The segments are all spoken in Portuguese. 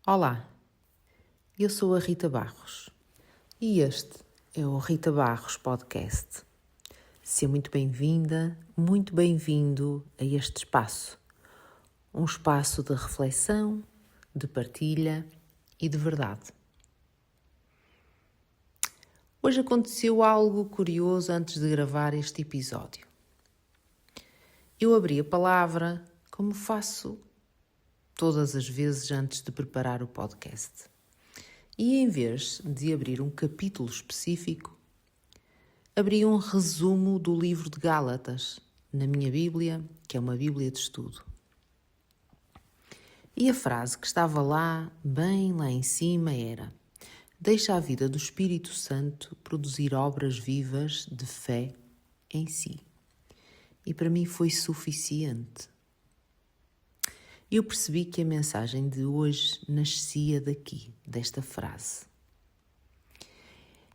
Olá, eu sou a Rita Barros e este é o Rita Barros Podcast. Seja muito bem-vinda, muito bem-vindo a este espaço. Um espaço de reflexão, de partilha e de verdade. Hoje aconteceu algo curioso antes de gravar este episódio. Eu abri a palavra como faço todas as vezes antes de preparar o podcast. E em vez de abrir um capítulo específico, abri um resumo do livro de Gálatas, na minha Bíblia, que é uma Bíblia de estudo. E a frase que estava lá, bem lá em cima, era: deixa a vida do Espírito Santo produzir obras vivas de fé em si. E para mim foi suficiente. Eu percebi que a mensagem de hoje nascia daqui, desta frase.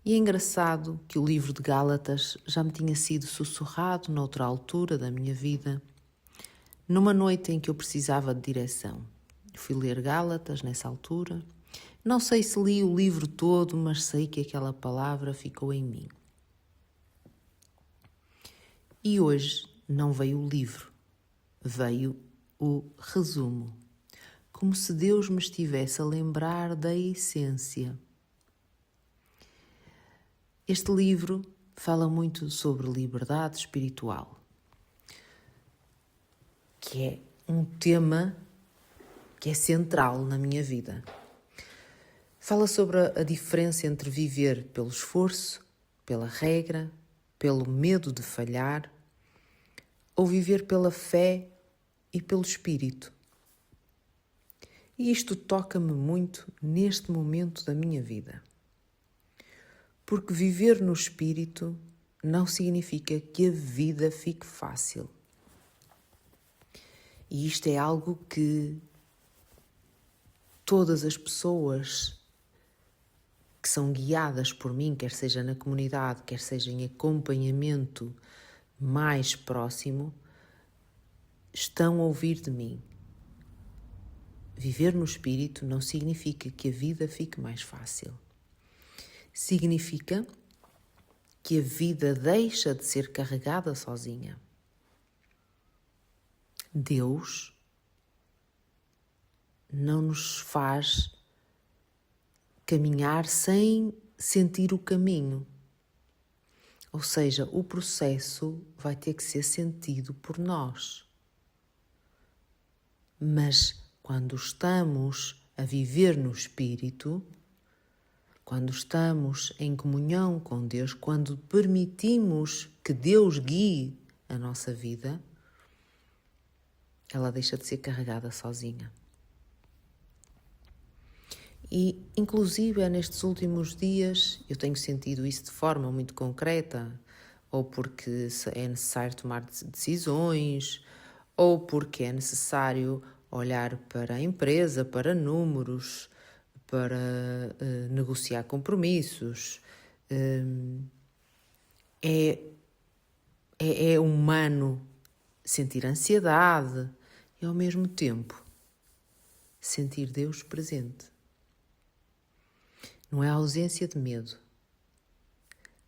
E é engraçado que o livro de Gálatas já me tinha sido sussurrado noutra altura da minha vida, numa noite em que eu precisava de direção. Eu fui ler Gálatas nessa altura. Não sei se li o livro todo, mas sei que aquela palavra ficou em mim. E hoje não veio o livro, veio o resumo, como se Deus me estivesse a lembrar da essência. Este livro fala muito sobre liberdade espiritual, que é um tema que é central na minha vida. Fala sobre a diferença entre viver pelo esforço, pela regra, pelo medo de falhar, ou viver pela fé e pelo espírito. E isto toca-me muito neste momento da minha vida. Porque viver no espírito não significa que a vida fique fácil. E isto é algo que todas as pessoas que são guiadas por mim, quer seja na comunidade, quer seja em acompanhamento mais próximo, estão a ouvir de mim. Viver no espírito não significa que a vida fique mais fácil. Significa que a vida deixa de ser carregada sozinha. Deus não nos faz caminhar sem sentir o caminho. Ou seja, o processo vai ter que ser sentido por nós. Mas quando estamos a viver no Espírito, quando estamos em comunhão com Deus, quando permitimos que Deus guie a nossa vida, ela deixa de ser carregada sozinha. E, inclusive, nestes últimos dias, eu tenho sentido isso de forma muito concreta, ou porque é necessário tomar decisões, ou porque é necessário olhar para a empresa, para números, para negociar compromissos. É humano sentir ansiedade e, ao mesmo tempo, sentir Deus presente. Não é ausência de medo,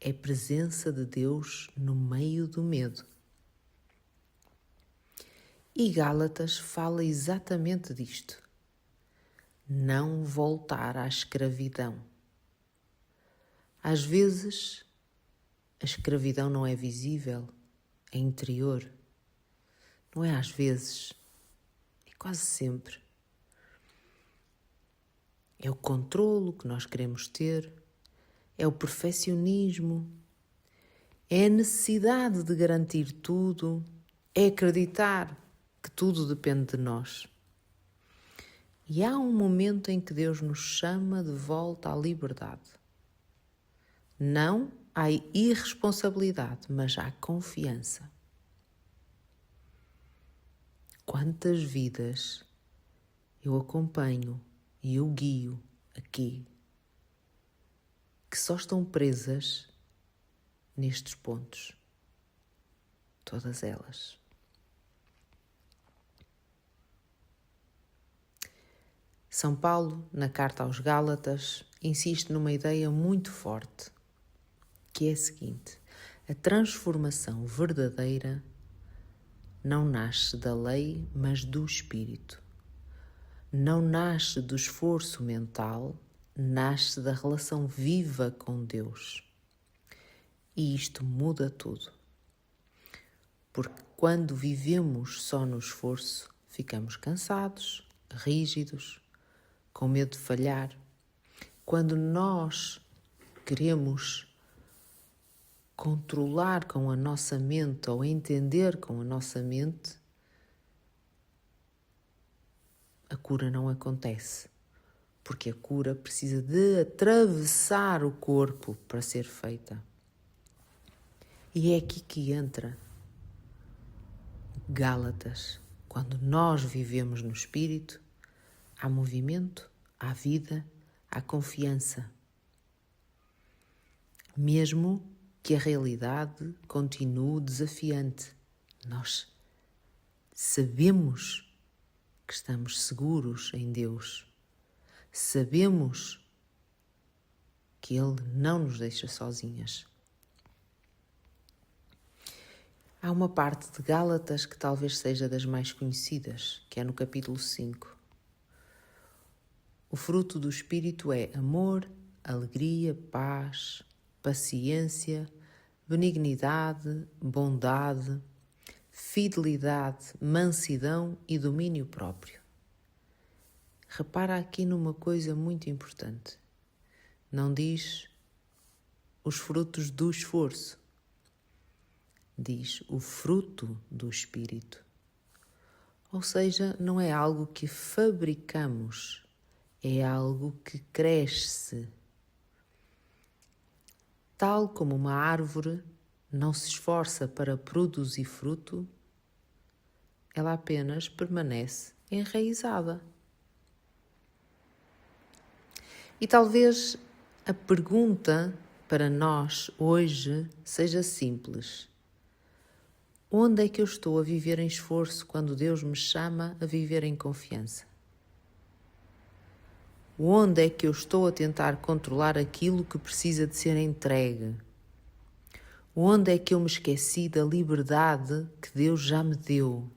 é presença de Deus no meio do medo. E Gálatas fala exatamente disto. Não voltar à escravidão. Às vezes, a escravidão não é visível, é interior. Não é às vezes, é quase sempre. É o controlo que nós queremos ter, é o perfeccionismo, é a necessidade de garantir tudo, é acreditar que tudo depende de nós. E há um momento em que Deus nos chama de volta à liberdade. Não à irresponsabilidade, mas à confiança. Quantas vidas eu acompanho e eu guio aqui que só estão presas nestes pontos. Todas elas. São Paulo, na carta aos Gálatas, insiste numa ideia muito forte, que é a seguinte: a transformação verdadeira não nasce da lei, mas do Espírito. Não nasce do esforço mental, nasce da relação viva com Deus. E isto muda tudo. Porque quando vivemos só no esforço, ficamos cansados, rígidos, com medo de falhar. Quando nós queremos controlar com a nossa mente ou entender com a nossa mente, a cura não acontece. Porque a cura precisa de atravessar o corpo para ser feita. E é aqui que entra Gálatas. Quando nós vivemos no Espírito, há movimento, há vida, há confiança. Mesmo que a realidade continue desafiante, nós sabemos que estamos seguros em Deus. Sabemos que Ele não nos deixa sozinhas. Há uma parte de Gálatas que talvez seja das mais conhecidas, que é no capítulo 5. O fruto do Espírito é amor, alegria, paz, paciência, benignidade, bondade, fidelidade, mansidão e domínio próprio. Repara aqui numa coisa muito importante. Não diz os frutos do esforço. Diz o fruto do Espírito. Ou seja, não é algo que fabricamos, é algo que cresce. Tal como uma árvore não se esforça para produzir fruto, ela apenas permanece enraizada. E talvez a pergunta para nós hoje seja simples. Onde é que eu estou a viver em esforço quando Deus me chama a viver em confiança? Onde é que eu estou a tentar controlar aquilo que precisa de ser entregue? Onde é que eu me esqueci da liberdade que Deus já me deu?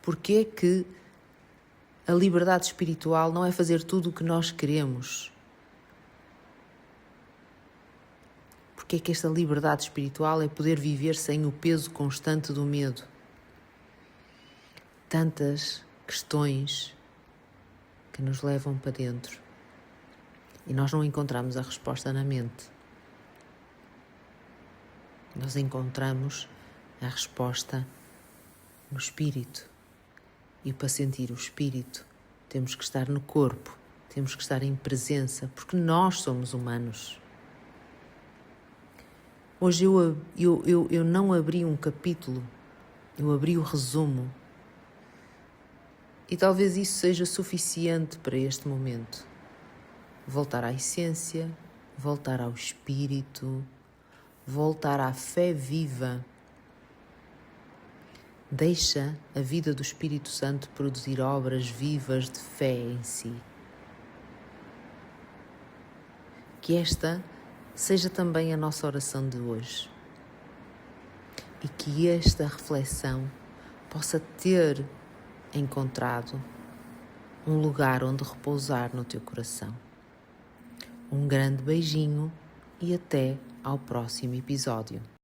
Porque é que a liberdade espiritual não é fazer tudo o que nós queremos? Porque é que esta liberdade espiritual é poder viver sem o peso constante do medo? Tantas questões que nos levam para dentro e nós não encontramos a resposta na mente. Nós encontramos a resposta no Espírito. E para sentir o Espírito temos que estar no corpo, temos que estar em presença, porque nós somos humanos. Hoje eu não abri um capítulo, eu abri o resumo. E talvez isso seja suficiente para este momento. Voltar à essência, voltar ao Espírito, voltar à fé viva. Deixa a vida do Espírito Santo produzir obras vivas de fé em si. Que esta seja também a nossa oração de hoje. E que esta reflexão possa ter encontrado um lugar onde repousar no teu coração. Um grande beijinho e até ao próximo episódio.